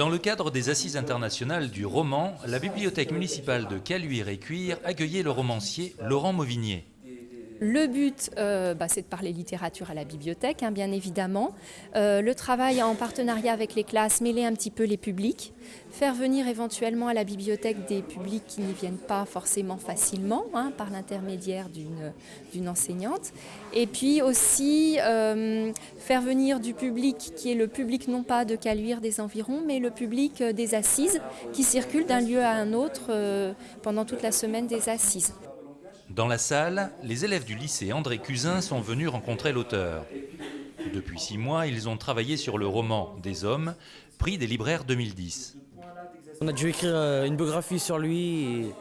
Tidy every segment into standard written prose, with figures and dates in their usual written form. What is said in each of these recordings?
Dans le cadre des Assises internationales du roman, la bibliothèque municipale de Caluire-et-Cuire accueillait le romancier Laurent Mauvigné. Le but, c'est de parler littérature à la bibliothèque, bien évidemment. Le travail en partenariat avec les classes, mêler un petit peu les publics, faire venir éventuellement à la bibliothèque des publics qui n'y viennent pas forcément facilement, par l'intermédiaire d'une enseignante. Et puis aussi faire venir du public qui est le public non pas de Caluire des environs, mais le public des assises qui circule d'un lieu à un autre pendant toute la semaine des assises. Dans la salle, les élèves du lycée André Cuzin sont venus rencontrer l'auteur. Depuis 6 mois, ils ont travaillé sur le roman Des hommes, prix des libraires 2010. On a dû écrire une biographie sur lui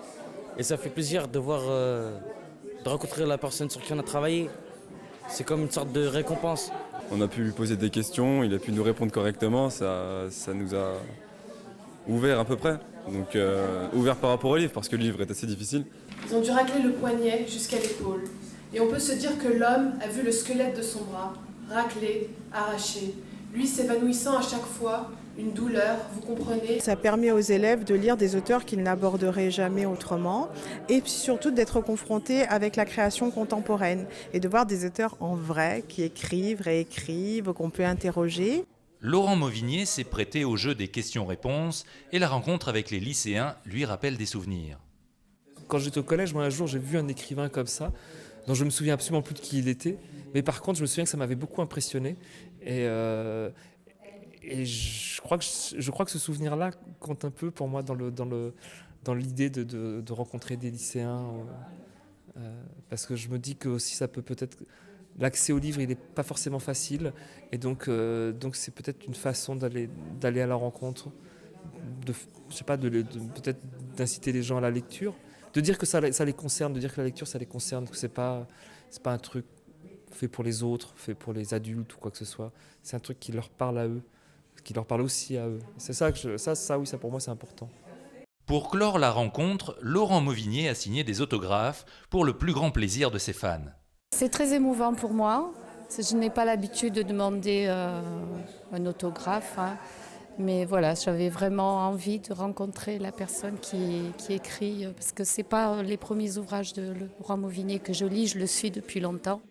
et ça fait plaisir de voir, de rencontrer la personne sur qui on a travaillé. C'est comme une sorte de récompense. On a pu lui poser des questions, il a pu nous répondre correctement, ça nous a ouvert à peu près. Donc ouvert par rapport au livre, parce que le livre est assez difficile. Ils ont dû racler le poignet jusqu'à l'épaule. Et on peut se dire que l'homme a vu le squelette de son bras, raclé, arraché, lui s'évanouissant à chaque fois, une douleur, vous comprenez. Ça permet aux élèves de lire des auteurs qu'ils n'aborderaient jamais autrement et puis surtout d'être confrontés avec la création contemporaine et de voir des auteurs en vrai qui écrivent, réécrivent, qu'on peut interroger. Laurent Mauvigné s'est prêté au jeu des questions-réponses et la rencontre avec les lycéens lui rappelle des souvenirs. Quand j'étais au collège, moi un jour j'ai vu un écrivain comme ça, dont je me souviens absolument plus de qui il était, mais par contre je me souviens que ça m'avait beaucoup impressionné et je crois que ce souvenir-là compte un peu pour moi dans l'idée de rencontrer des lycéens, parce que je me dis que aussi ça peut-être l'accès au livre il n'est pas forcément facile et donc c'est peut-être une façon d'aller à la rencontre, peut-être d'inciter les gens à la lecture. De dire que ça les concerne, de dire que la lecture ça les concerne, que c'est pas un truc fait pour les autres, fait pour les adultes ou quoi que ce soit. C'est un truc qui leur parle à eux, qui leur parle aussi à eux. C'est ça oui, ça pour moi c'est important. Pour clore la rencontre, Laurent Mauvigné a signé des autographes pour le plus grand plaisir de ses fans. C'est très émouvant pour moi. Je n'ai pas l'habitude de demander un autographe. Mais voilà, j'avais vraiment envie de rencontrer la personne qui écrit, parce que ce n'est pas les premiers ouvrages de Laurent Mauvigné que je lis, je le suis depuis longtemps.